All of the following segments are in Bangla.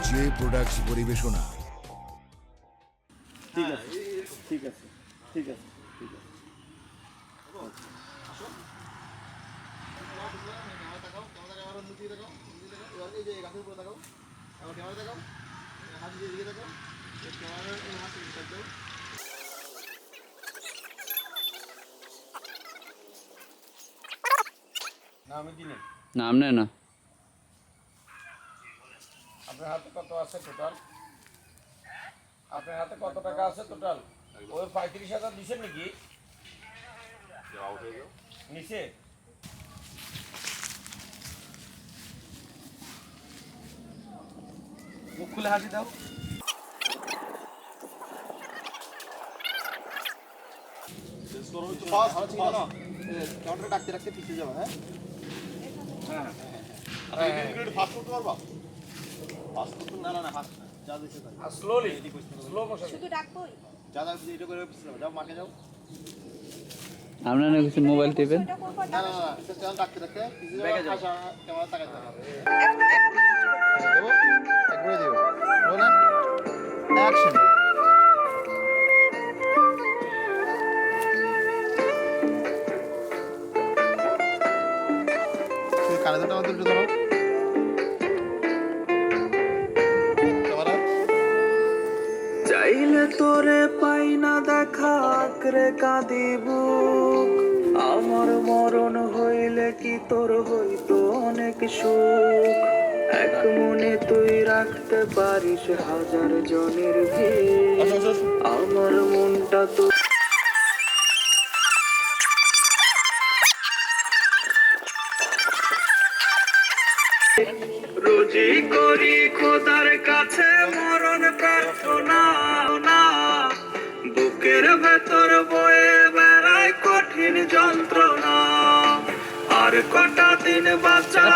জে প্রোডাক্টস পরিবেশনা। ঠিক আছে ঠিক আছে ঠিক আছে ঠিক আছে। নাম নেয় না। আপনার হাতে কত আছে টোটাল? আপনার হাতে কত টাকা আছে টোটাল? ওই 35,000 দিছেন নাকি? নিচে মুখ খুলে হাসি দাও। ডাকতে ডাকতে পিছিয়ে যাবো। হ্যাঁ স্লোলি স্লো মোশন। আপনারা কিছু মোবাইল টিপেন। কানে দুটো আমাদের একটু ধরো। চাইলে তোরে পাই না দেখা আঁকড়ে কাঁদি বুক, আমার মরণ হইলে কি তোর হইতো অনেক সুখ। এক মনে তুই রাখতে পারিস হাজার জনের ভিড়, আমার মনটা তো রোজি করি খোদার কাছে মরণ প্রার্থনা, বুকের ভেতর বয়ে বেড়ায় কঠিন যন্ত্রণা। আর কটা দিন বাঁচা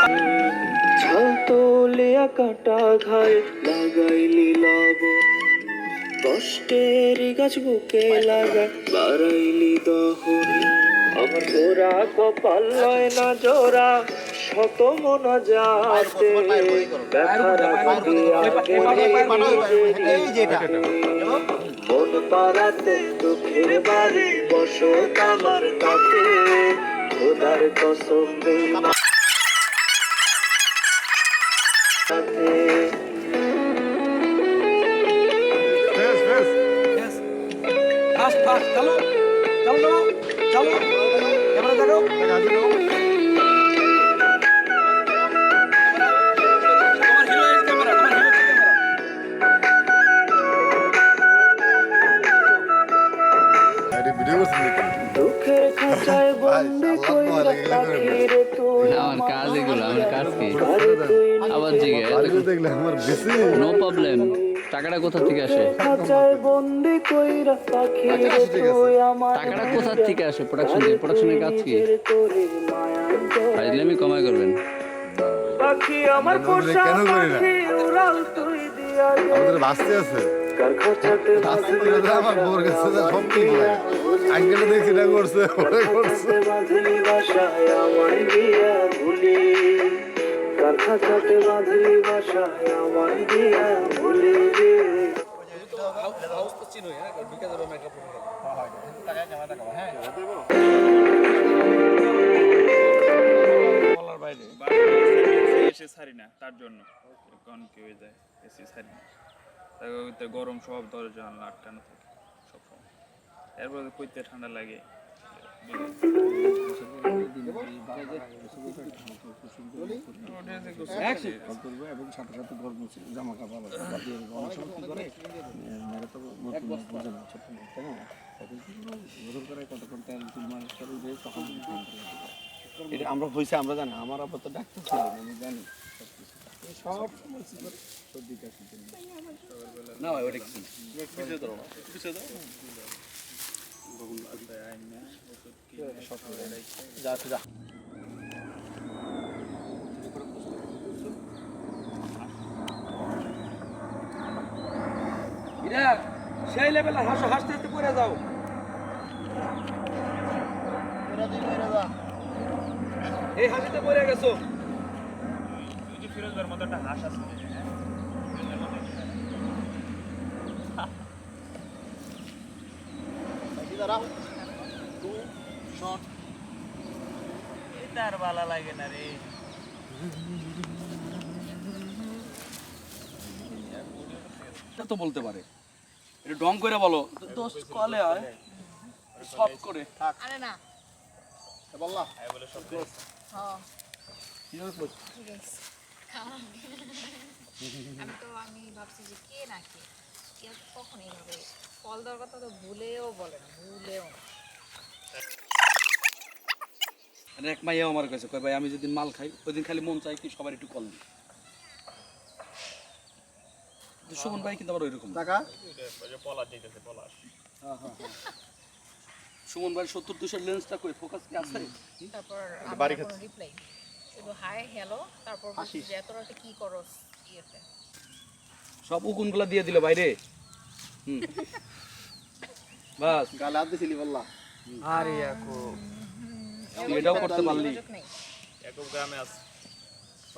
ছাল তোলিয়া কাটা ঘায় লাগাইলি লবণ, কষ্টের গাছ বুকে লাগা বাড়াইলি দহন। আমার গোরা কপাল লয় না জোড়া শত মনা যাতে মন পাড়াতে দুঃখের বাড়ি বসত আমার কাছে, খোদার কসম চলো চলো চলো ক্যামেরা দেখো। দুঃখের খাঁচায় বন্দি কইরা পাখির তুই আমার কাজ এগুলো, আমার কাজ কি? আবার জিগে নো প্রবলেম। টাকাটা কোথা থেকে আসে? খাঁচায় বন্দি কইরা পাখির তুই আমার টাকাটা কোথা থেকে আসে? প্রোডাকশনের কাজ কি? ফাইজলামি কমাই করবেন। পাখি আমার পোষা পাখি উড়াল তুই দিয়া আমাদের বাঁচতে আছে কার খাঁচাতে আমার বোর কাছে সব ঠিক লাগে। আঙ্কেলে দেখছি এটা করছে ওটা করছে। বাঁধলি বাসায় আমায় দিয়া ভুলি, কার খাঁচাতে বাঁধলি বাসায় আমায় দিয়া ভুলি রে। এসে ছাড়ি না তার জন্য কখন কি হয়ে যায়, এসি ছাড়ি না, তারপর গরম সব ধরে জানলা আটকানো থাকে সবসময়, এরপরে কইতে ঠান্ডা লাগে। এবং সাথে সাথে গরম জামা কাপড় অনেক সময় কি করে মেয়েরা তো বোঝে না ছোট তাই না, গোসল করে কতক্ষণ তেল চুল মালিশ করে তখন এটা আমরা হয়েছে আমরা জানি। আমার আবার তো ডাক্তার ছিল আমি জানি সব সর্দি কাশির জন্য না হয় ওটা কি পিছিয়ে দাও পিছিয়ে দাও যা যা সেই লেভেলে হাসো, হাসতে হাসতে পড়ে যাও। এই হাসিতে পড়ে গেছো। ফিরোজের মতো একটা হাঁস আছে, তার ভালো লাগে না রে। এটা তো বলতে পারে, এটা ডং করে বলো দোষ কলে হয় সব করে থাক। আরে না বললা এই বলে সব হ্যাঁ কি হলো বল? ঠিক আছে আমি ভাবছি যে কে না কে কেউ তো কখন এইভাবে ফল দেওয়ার কথা তো ভুলেও বলে না ভুলেও না। আর এক মাইয়াও আমার কাছে কয় ভাই আমি যেদিন মাল খাই ওই দিন খালি মন চাই কি সবার একটু কল দিই। সুমন ভাই কিন্তু আবার ওইরকম টাকা পলাশ দিতেছে পলাশ। সুমন ভাই 70-200 লেন্সটা কই ফোকাস কি আছে? তারপর আমার কোনো রিপ্লাই শুধু হাই হ্যালো তারপর বলছি যে এত রাতে কি করস ইয়েতে সব উকুনগুলা দিয়ে দিল বাইরে। বাস গালে হাত দিছিলি বললা। আরে ইয়াকো তুই এটাও করতে পারলি। একদম গ্রামে আছে।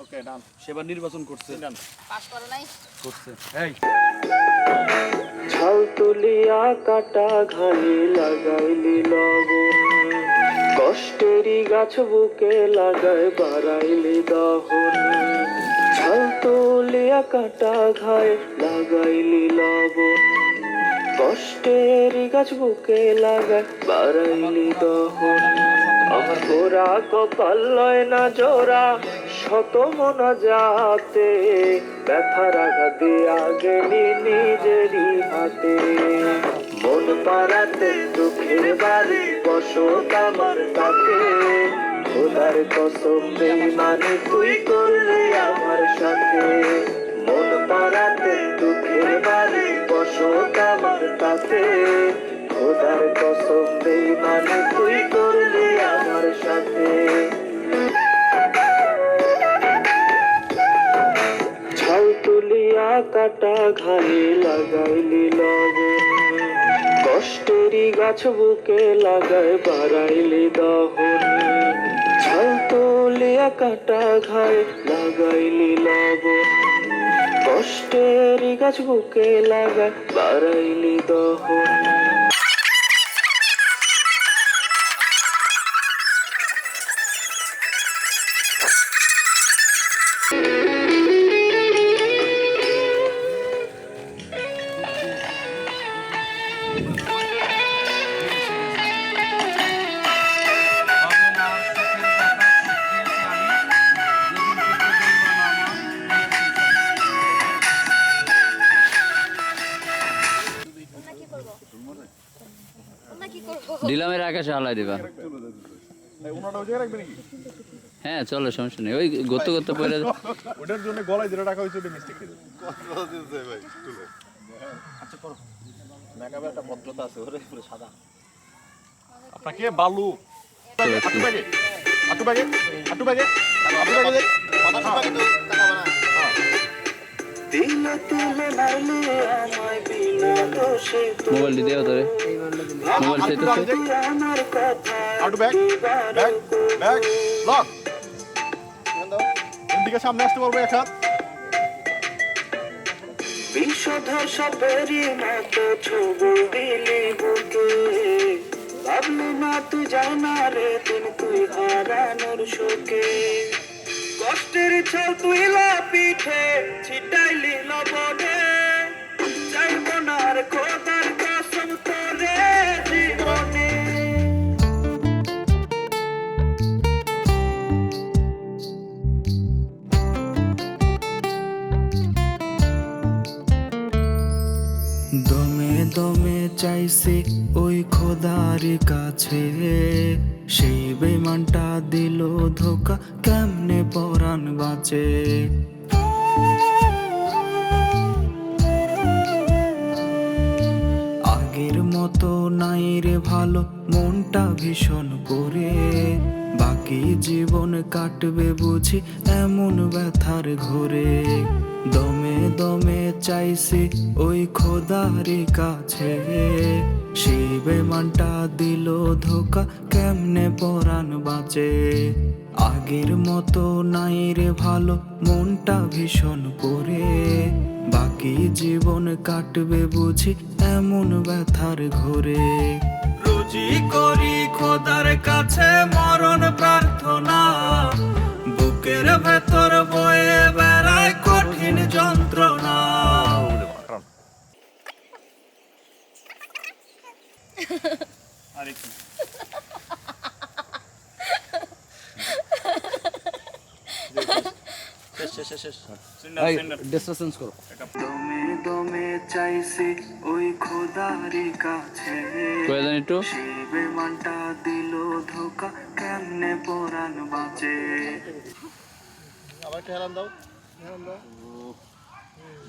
ওকে ডান। সেবার নির্বাচন করছে। ডান। পাস করে নাই করছে। এই ছাল তুলিয়া কাটা ঘায়ে লাগাইলি লবণ, কষ্টেরই গাছ বুকে লাগায় বাড়াইলি দহন। ছাল তুলিয়া কাটা ঘায়ে লাগাইলি লবণ, কষ্টেরই গাছ বুকে লাগায় বাড়াইলি দহন। আমার গোরা কপাল লয় না জোড়া শত মনা যাতে, ব্যথার আঘাতে গেলি নিজেরই হাতে। মন পাড়াতে দুঃখের বাড়ি বসত আমার তাতে, খোদার কসম বেঈমানি তুই করলি আমার সাথে। মন পাড়াতে দুঃখের বাড়ি বসত আমার তাতে, খোদার কসম বেঈমানি তুই করলি আমার সাথে। ছাল তুলিয়া কাটা ঘায়ে লাগাইলি লবণ, কষ্টেরই গাছ বুকে লাগায় বাড়াইলি দহন। ছাল তুলিয়া কাটা ঘায়ে লাগাইলি লবণ, কষ্টেরই গাছ বুকে লাগায় বাড়াইলি দহন। ডিলামের আকাশে হালাই দিবা। হ্যাঁ চলো সমস্যা নেই, ওই গত গত পরে ওটার জন্য গলায় যেটা রাখা হয়েছে ওটা মিস্টেক করে ভাই। আচ্ছা করো। মেকআপে একটা ভদ্রতা আছে ওরে পুরো সাদা। আপনাকে বালু আটু ব্যাগে আটু ব্যাগে আটু ব্যাগে আটু ব্যাগে মাথা ব্যাগে তো টাকা বানা। দিলে দিলে মারলে আমায় বিনা দোষে, মোবাইল দিও তোরে, মোবাইল চাইতেছে। আমার কথা আটু ব্যাগ ব্যাগ ব্যাগ লক এদিকে সামনে আসতে পারবো এক হাত। বিষধর সাপেরই মতো ছবি দিলি বুকে, ভাবলি না তুই যাই না রে দিন তুই হারানোর শোকে। কষ্টের ছল তুই পিঠে ছিটাইলি লবণে, চাইব না আর খোদার কসম তোরে জীবনে। দমে দমে চাইছি ওই খোদার কাছে, সেই বেমানটা দিল ধোকা কেমনে পরাণ বাঁচে। আগের মতো নাই রে ভালো মনটা ভীষণ করে, বাকি জীবন কাটবে বুঝি এমন ব্যথার ঘোরে। দমে দমে চাইছি ওই খোদারি কাছে, সেই বেমানটা দিল ধোকা, কেমনে পরাণ বাঁচে। আগের মতো নাই রে ভালো, মনটা ভীষণ পড়ে। বাকি জীবন কাটবে বুঝি এমন ব্যথার ঘোরে। রোজই করি খোদার কাছে মরণ প্রার্থনা, বুকের ভেতর বয়ে বেড়ায় কঠিন যন্ত্রণা। আর একটু ডিসকাশন করো। দমে দমে চাইছি ওই খোদারি কাছে, কয়জন একটু সেই বেমানটা দিল ধোকা, কেমনে পরাণ বাঁচে। আবার একটা হেলান দাও, হেলান দাও।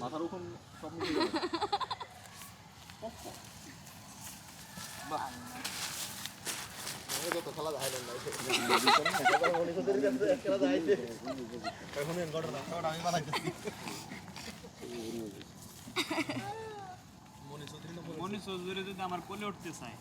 মাথার উপর সব মিলে যাবে। বাহ, আমি তো খেলা দেখাইলাম না, খেলা দেখাইছে এখন ঘটনা আমি বানাইতেছি। মনে চৌধুরী যদি আমার কোলে উঠতে চায়